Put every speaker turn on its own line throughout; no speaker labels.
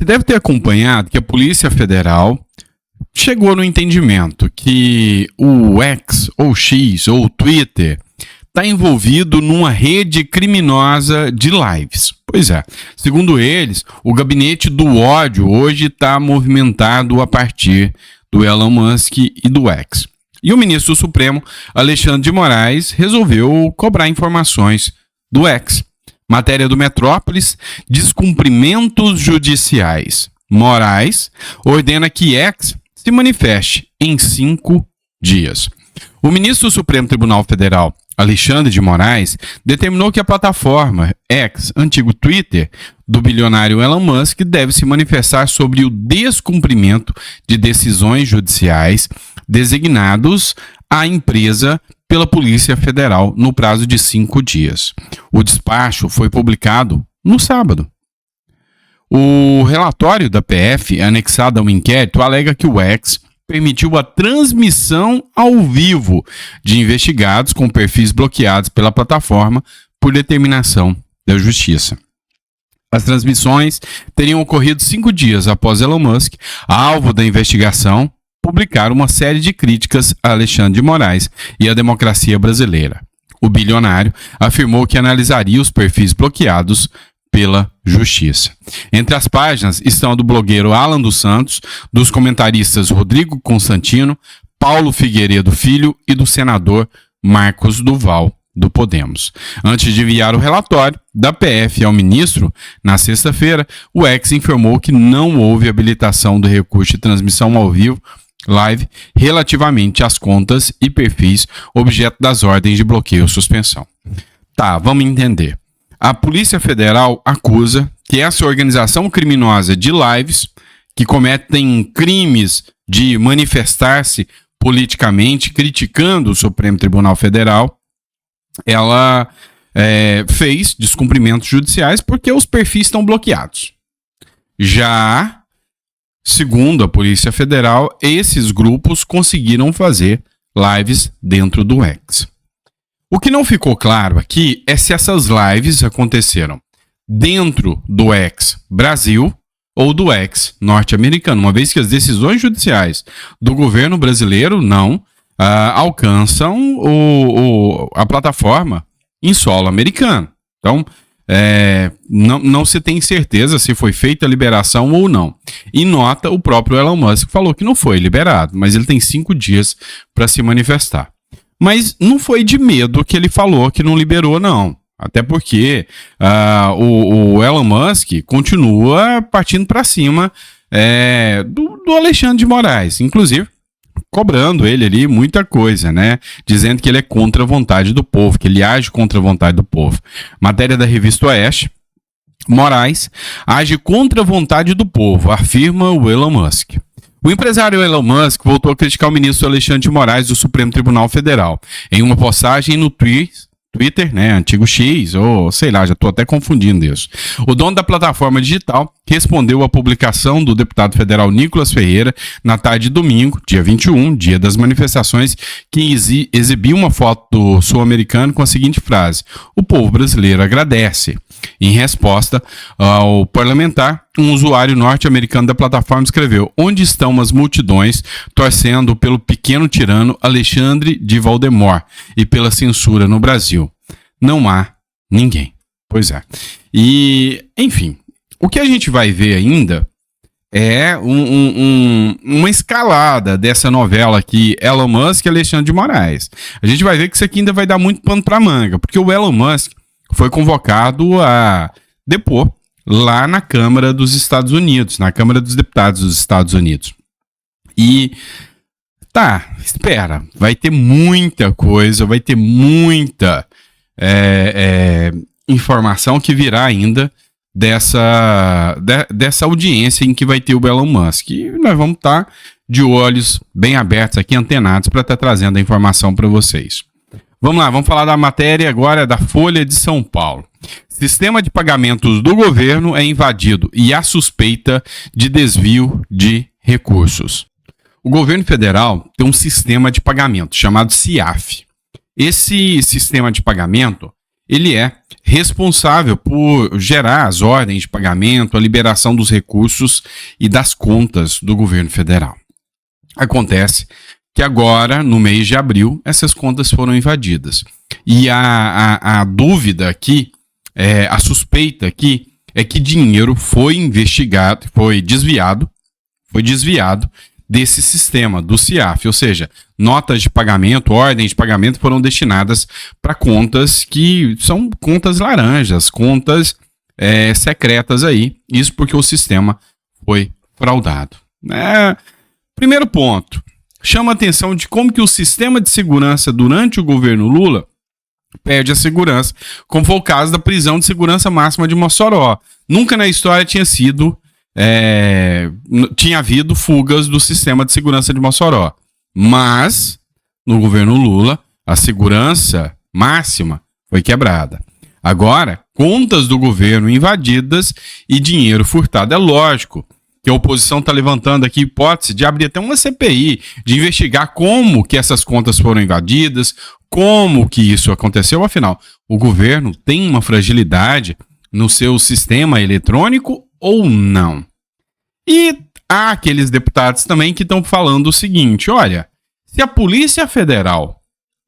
Você deve ter acompanhado que a Polícia Federal chegou no entendimento que o X, ou X, ou Twitter, está envolvido numa rede criminosa de lives. Pois é, segundo eles, o gabinete do ódio hoje está movimentado a partir do Elon Musk e do X. E o ministro do Supremo, Alexandre de Moraes, resolveu cobrar informações do X. Matéria do Metrópolis: descumprimentos judiciais. Moraes ordena que X se manifeste em 5 dias. O ministro do Supremo Tribunal Federal, Alexandre de Moraes, determinou que a plataforma X, antigo Twitter, do bilionário Elon Musk, deve se manifestar sobre o descumprimento de decisões judiciais designados à empresa pela Polícia Federal no prazo de 5 dias. O despacho foi publicado no sábado. O relatório da PF, anexado ao inquérito, alega que o X permitiu a transmissão ao vivo de investigados com perfis bloqueados pela plataforma por determinação da Justiça. As transmissões teriam ocorrido 5 dias após Elon Musk, alvo da investigação, publicar uma série de críticas a Alexandre de Moraes e à democracia brasileira. O bilionário afirmou que analisaria os perfis bloqueados pela Justiça. Entre as páginas estão a do blogueiro Alan dos Santos, dos comentaristas Rodrigo Constantino, Paulo Figueiredo Filho e do senador Marcos Duval, do Podemos. Antes de enviar o relatório da PF ao ministro, na sexta-feira, o X informou que não houve habilitação do recurso de transmissão ao vivo live relativamente às contas e perfis objeto das ordens de bloqueio ou suspensão. Tá, vamos entender. A Polícia Federal acusa que essa organização criminosa de lives, que cometem crimes de manifestar-se politicamente, criticando o Supremo Tribunal Federal, ela fez descumprimentos judiciais porque os perfis estão bloqueados. Já, segundo a Polícia Federal, esses grupos conseguiram fazer lives dentro do X. O que não ficou claro aqui é se essas lives aconteceram dentro do X Brasil ou do X norte-americano, uma vez que as decisões judiciais do governo brasileiro não alcançam a plataforma em solo americano. Então, não se tem certeza se foi feita a liberação ou não. E nota, o próprio Elon Musk falou que não foi liberado, mas ele tem 5 dias para se manifestar. Mas não foi de medo que ele falou que não liberou, não. Até porque o Elon Musk continua partindo para cima do Alexandre de Moraes, inclusive cobrando ele ali muita coisa, né? Dizendo que ele é contra a vontade do povo, que ele age contra a vontade do povo. Matéria da revista Oeste: Moraes age contra a vontade do povo, afirma o Elon Musk. O empresário Elon Musk voltou a criticar o ministro Alexandre de Moraes do Supremo Tribunal Federal em uma postagem no Twitter, né, antigo X, ou sei lá, já estou até confundindo isso. O dono da plataforma digital respondeu à publicação do deputado federal Nicolas Ferreira na tarde de domingo, dia 21, dia das manifestações, que exibiu uma foto do sul-americano com a seguinte frase: "O povo brasileiro agradece". Em resposta ao parlamentar, um usuário norte-americano da plataforma escreveu: "Onde estão as multidões torcendo pelo pequeno tirano Alexandre de Voldemort e pela censura no Brasil? Não há ninguém". Pois é. E, enfim, o que a gente vai ver ainda é uma escalada dessa novela aqui, Elon Musk e Alexandre de Moraes. A gente vai ver que isso aqui ainda vai dar muito pano para manga, porque o Elon Musk foi convocado a depor lá na Câmara dos Estados Unidos, na Câmara dos Deputados dos Estados Unidos. E espera, vai ter muita coisa, vai ter muita informação que virá ainda dessa audiência em que vai ter o Elon Musk. E nós vamos estar de olhos bem abertos aqui, antenados, para estar trazendo a informação para vocês. Vamos lá, vamos falar da matéria agora da Folha de São Paulo. Sistema de pagamentos do governo é invadido e há suspeita de desvio de recursos. O governo federal tem um sistema de pagamento chamado CIAF. Esse sistema de pagamento, ele é responsável por gerar as ordens de pagamento, a liberação dos recursos e das contas do governo federal. Acontece que agora, no mês de abril, essas contas foram invadidas. E a dúvida aqui, a suspeita aqui, é que dinheiro foi investigado, foi desviado desse sistema, do CIAF, ou seja, notas de pagamento, ordens de pagamento foram destinadas para contas que são contas laranjas, contas secretas aí, isso porque o sistema foi fraudado. Primeiro ponto, chama a atenção de como que o sistema de segurança durante o governo Lula perde a segurança, como foi o caso da prisão de segurança máxima de Mossoró. Nunca na história tinha havido fugas do sistema de segurança de Mossoró. Mas, no governo Lula, a segurança máxima foi quebrada. Agora, contas do governo invadidas e dinheiro furtado. É lógico que a oposição está levantando aqui a hipótese de abrir até uma CPI, de investigar como que essas contas foram invadidas, como que isso aconteceu. Afinal, o governo tem uma fragilidade no seu sistema eletrônico ou não? E há aqueles deputados também que estão falando o seguinte, olha, se a Polícia Federal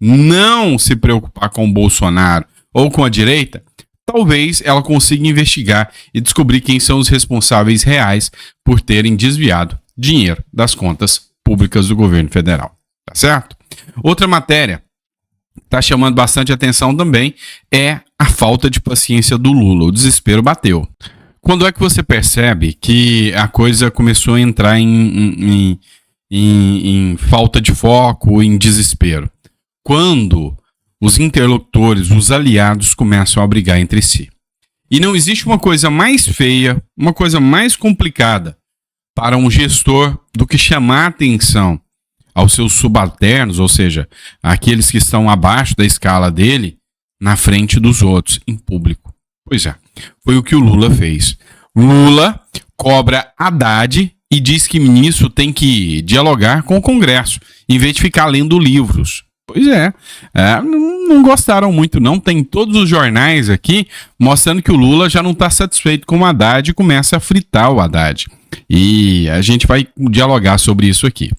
não se preocupar com o Bolsonaro ou com a direita, talvez ela consiga investigar e descobrir quem são os responsáveis reais por terem desviado dinheiro das contas públicas do governo federal. Tá certo? Outra matéria que está chamando bastante atenção também é a falta de paciência do Lula. O desespero bateu. Quando é que você percebe que a coisa começou a entrar em falta de foco, em desespero? Quando os interlocutores, os aliados começam a brigar entre si. E não existe uma coisa mais feia, uma coisa mais complicada para um gestor do que chamar a atenção aos seus subalternos, ou seja, aqueles que estão abaixo da escala dele, na frente dos outros, em público. Pois é, foi o que o Lula fez. Lula cobra Haddad e diz que ministro tem que dialogar com o Congresso, em vez de ficar lendo livros. Pois não gostaram muito não, tem todos os jornais aqui mostrando que o Lula já não está satisfeito com o Haddad e começa a fritar o Haddad. E a gente vai dialogar sobre isso aqui.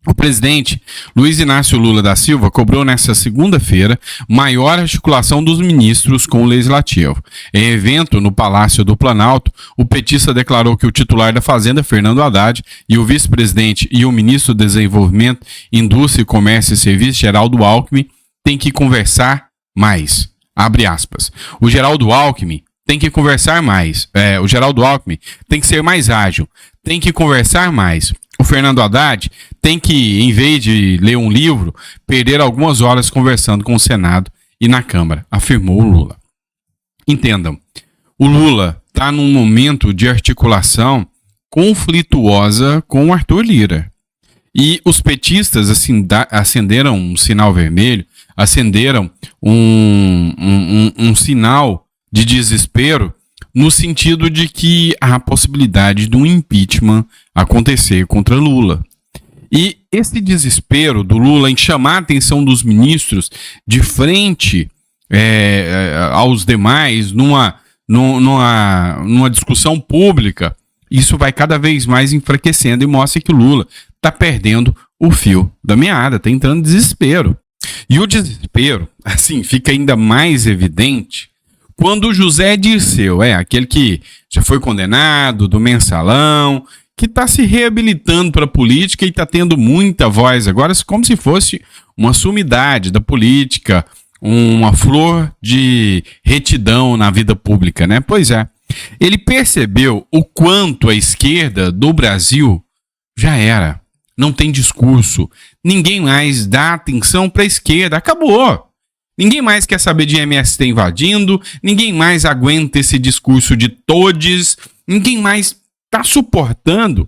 O presidente Luiz Inácio Lula da Silva cobrou nesta segunda-feira maior articulação dos ministros com o Legislativo. Em evento no Palácio do Planalto, o petista declarou que o titular da Fazenda, Fernando Haddad, e o vice-presidente e o ministro do Desenvolvimento, Indústria, Comércio e Serviços, Geraldo Alckmin, têm que conversar mais. Abre aspas. O Geraldo Alckmin tem que conversar mais. O Geraldo Alckmin tem que ser mais ágil, tem que conversar mais. O Fernando Haddad tem que, em vez de ler um livro, perder algumas horas conversando com o Senado e na Câmara, afirmou o Lula. Entendam, o Lula está num momento de articulação conflituosa com o Arthur Lira. E os petistas acenderam um sinal vermelho, acenderam um sinal de desespero, no sentido de que há a possibilidade de um impeachment acontecer contra Lula. E esse desespero do Lula em chamar a atenção dos ministros de frente aos demais, numa discussão pública, isso vai cada vez mais enfraquecendo e mostra que o Lula está perdendo o fio da meada, está entrando em desespero. E o desespero, assim, fica ainda mais evidente quando o José Dirceu, aquele que já foi condenado, do mensalão, que está se reabilitando para a política e está tendo muita voz agora, como se fosse uma sumidade da política, uma flor de retidão na vida pública, né? Pois é, ele percebeu o quanto a esquerda do Brasil já era, não tem discurso, ninguém mais dá atenção para a esquerda, acabou. Ninguém mais quer saber de MST invadindo, ninguém mais aguenta esse discurso de todes, ninguém mais está suportando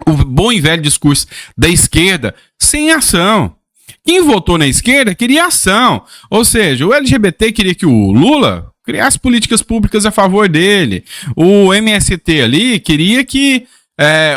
o bom e velho discurso da esquerda sem ação. Quem votou na esquerda queria ação, ou seja, o LGBT queria que o Lula criasse políticas públicas a favor dele, o MST ali queria que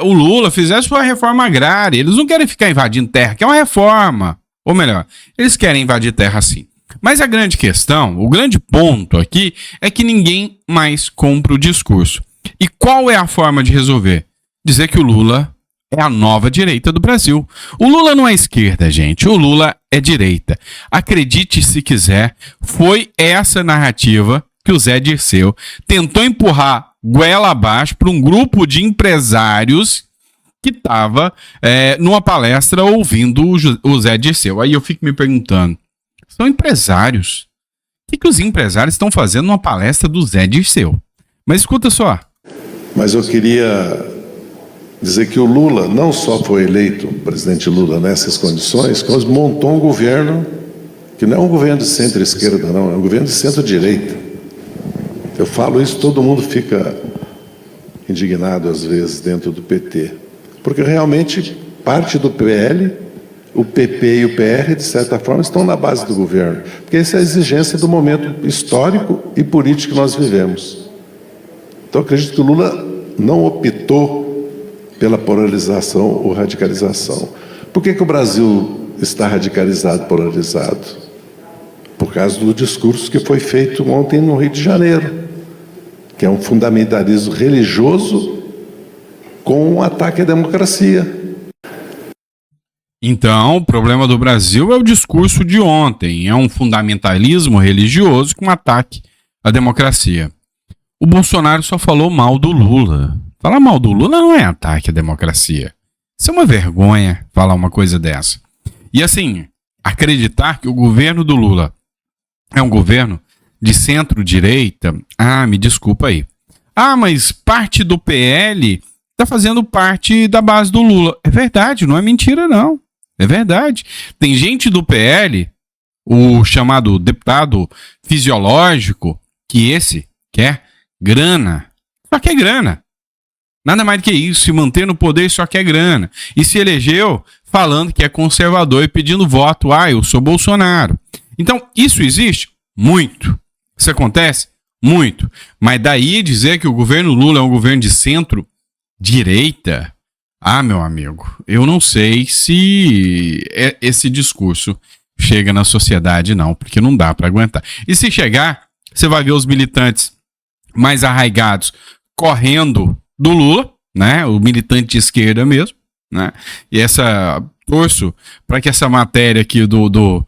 o Lula fizesse uma reforma agrária, eles não querem ficar invadindo terra, que é uma reforma, ou melhor, eles querem invadir terra sim. Mas a grande questão, o grande ponto aqui é que ninguém mais compra o discurso. E qual é a forma de resolver? Dizer que o Lula é a nova direita do Brasil. O Lula não é esquerda, gente. O Lula é direita. Acredite se quiser, foi essa narrativa que o Zé Dirceu tentou empurrar goela abaixo para um grupo de empresários que estava numa palestra ouvindo o Zé Dirceu. Aí eu fico me perguntando, são empresários. O que os empresários estão fazendo numa palestra do Zé Dirceu? Mas escuta só.
Mas eu queria dizer que o Lula não só foi eleito, o presidente Lula, nessas condições, mas montou um governo que não é um governo de centro-esquerda, não, é um governo de centro-direita. Eu falo isso, todo mundo fica indignado às vezes dentro do PT, porque realmente parte do PL, o PP e o PR, de certa forma, estão na base do governo, porque essa é a exigência do momento histórico e político que nós vivemos. Então, eu acredito que o Lula não optou pela polarização ou radicalização. Por que o Brasil está radicalizado, polarizado? Por causa do discurso que foi feito ontem no Rio de Janeiro, que é um fundamentalismo religioso com um ataque à democracia.
Então, o problema do Brasil é o discurso de ontem. É um fundamentalismo religioso com um ataque à democracia. O Bolsonaro só falou mal do Lula. Falar mal do Lula não é ataque à democracia. Isso é uma vergonha falar uma coisa dessa. E assim, acreditar que o governo do Lula é um governo de centro-direita, me desculpa aí. Mas parte do PL está fazendo parte da base do Lula. É verdade, não é mentira não. É verdade. Tem gente do PL, o chamado deputado fisiológico, que esse quer grana. Só quer grana. Nada mais do que isso, se manter no poder só quer grana. E se elegeu falando que é conservador e pedindo voto. Eu sou Bolsonaro. Então, isso existe? Muito. Isso acontece? Muito. Mas daí dizer que o governo Lula é um governo de centro-direita, meu amigo, eu não sei se esse discurso chega na sociedade não, porque não dá para aguentar. E se chegar, você vai ver os militantes mais arraigados correndo do Lula, né? O militante de esquerda mesmo, né? E torço para que essa matéria aqui do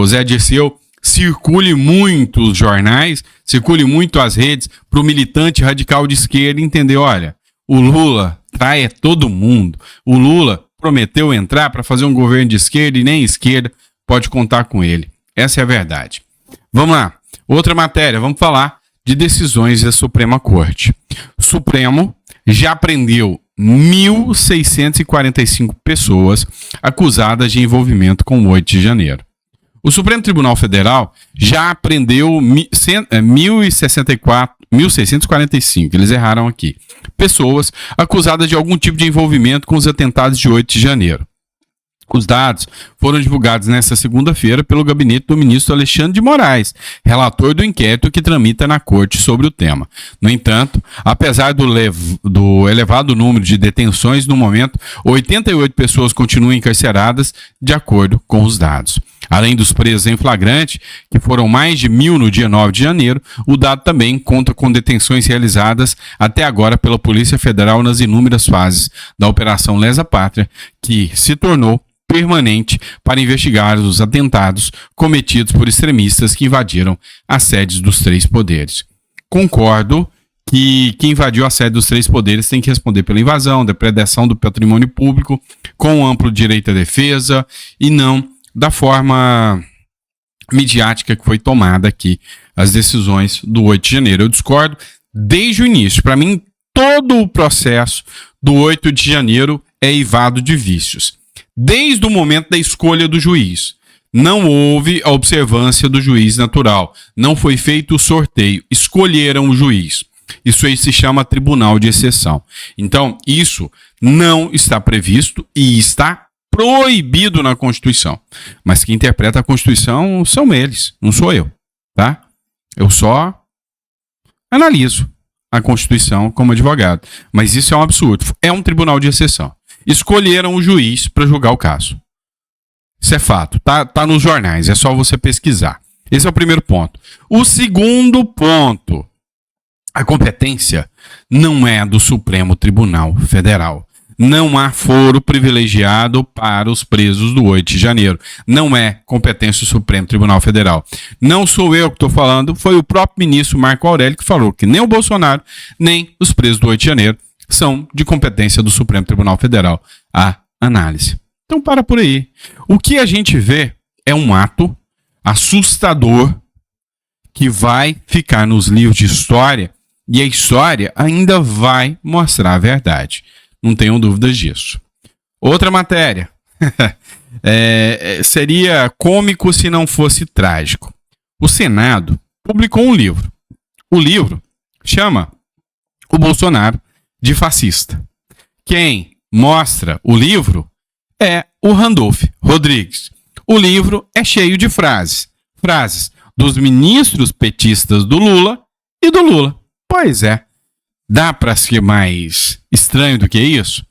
Zé Dirceu circule muito os jornais, circule muito as redes, para o militante radical de esquerda entender, olha, o Lula trai todo mundo. O Lula prometeu entrar para fazer um governo de esquerda e nem esquerda pode contar com ele. Essa é a verdade. Vamos lá. Outra matéria, vamos falar de decisões da Suprema Corte. O Supremo já prendeu 1.645 pessoas acusadas de envolvimento com o 8 de janeiro. O Supremo Tribunal Federal já prendeu 1.645, eles erraram aqui, pessoas acusadas de algum tipo de envolvimento com os atentados de 8 de janeiro. Os dados foram divulgados nesta segunda-feira pelo gabinete do ministro Alexandre de Moraes, relator do inquérito que tramita na corte sobre o tema. No entanto, apesar do elevado número de detenções, no momento, 88 pessoas continuam encarceradas, de acordo com os dados. Além dos presos em flagrante, que foram mais de 1.000 no dia 9 de janeiro, o dado também conta com detenções realizadas até agora pela Polícia Federal nas inúmeras fases da Operação Lesa Pátria, que se tornou permanente para investigar os atentados cometidos por extremistas que invadiram as sedes dos três poderes. Concordo que quem invadiu a sede dos três poderes tem que responder pela invasão, depredação do patrimônio público, com amplo direito à defesa e não da forma midiática que foi tomada aqui as decisões do 8 de janeiro. Eu discordo desde o início. Para mim, todo o processo do 8 de janeiro é eivado de vícios. Desde o momento da escolha do juiz. Não houve a observância do juiz natural. Não foi feito o sorteio. Escolheram o juiz. Isso aí se chama tribunal de exceção. Então, isso não está previsto e está proibido na Constituição. Mas quem interpreta a Constituição são eles, não sou eu, tá? Eu só analiso a Constituição como advogado. Mas isso é um absurdo. É um tribunal de exceção. Escolheram o juiz para julgar o caso. Isso é fato. Tá nos jornais. É só você pesquisar. Esse é o primeiro ponto. O segundo ponto. A competência não é do Supremo Tribunal Federal. Não há foro privilegiado para os presos do 8 de janeiro. Não é competência do Supremo Tribunal Federal. Não sou eu que estou falando, foi o próprio ministro Marco Aurélio que falou que nem o Bolsonaro, nem os presos do 8 de janeiro são de competência do Supremo Tribunal Federal a análise. Então para por aí. O que a gente vê é um ato assustador que vai ficar nos livros de história e a história ainda vai mostrar a verdade. Não tenham dúvidas disso. Outra matéria. Seria cômico se não fosse trágico. O Senado publicou um livro. O livro chama o Bolsonaro de fascista. Quem mostra o livro é o Randolph Rodrigues. O livro é cheio de frases. Frases dos ministros petistas do Lula e do Lula. Pois é. Dá para ser mais estranho do que isso?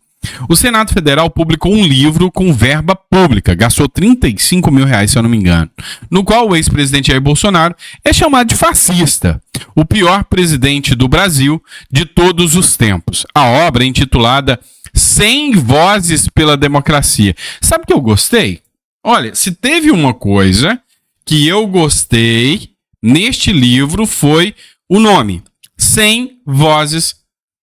O Senado Federal publicou um livro com verba pública, gastou R$35 mil, se eu não me engano, no qual o ex-presidente Jair Bolsonaro é chamado de fascista, o pior presidente do Brasil de todos os tempos. A obra é intitulada 100 Vozes pela Democracia. Sabe o que eu gostei? Olha, se teve uma coisa que eu gostei neste livro foi o nome. 100 Vozes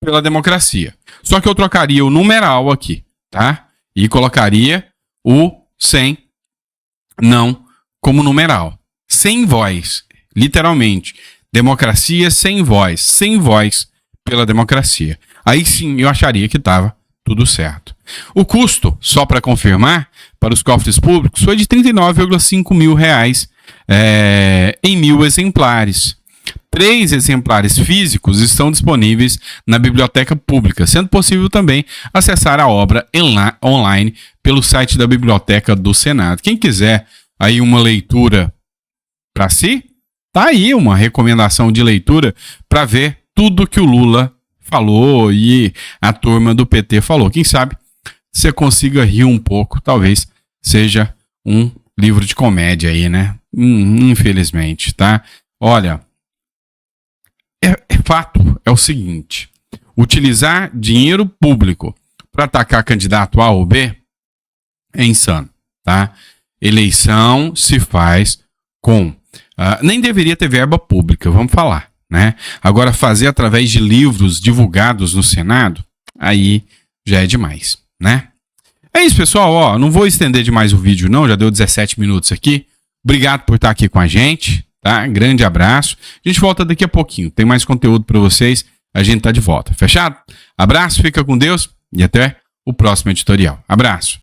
pela Democracia. Só que eu trocaria o numeral aqui, tá? E colocaria o 100 não como numeral. 100 voz, literalmente. Democracia sem voz. 100 voz pela democracia. Aí sim eu acharia que estava tudo certo. O custo, só para confirmar, para os cofres públicos foi de R$39,5 mil em 1.000 exemplares. 3 exemplares físicos estão disponíveis na biblioteca pública, sendo possível também acessar a obra online pelo site da Biblioteca do Senado. Quem quiser aí uma leitura para si, tá aí uma recomendação de leitura para ver tudo que o Lula falou e a turma do PT falou. Quem sabe você consiga rir um pouco, talvez seja um livro de comédia aí, né? Infelizmente, tá? Olha, fato é o seguinte: utilizar dinheiro público para atacar candidato A ou B é insano, tá? Eleição se faz com... nem deveria ter verba pública, vamos falar, né? Agora, fazer através de livros divulgados no Senado, aí já é demais, né? É isso, pessoal. Ó, não vou estender demais o vídeo, não. Já deu 17 minutos aqui. Obrigado por estar aqui com a gente. Tá? Grande abraço. A gente volta daqui a pouquinho. Tem mais conteúdo para vocês. A gente tá de volta. Fechado? Abraço, fica com Deus e até o próximo editorial. Abraço.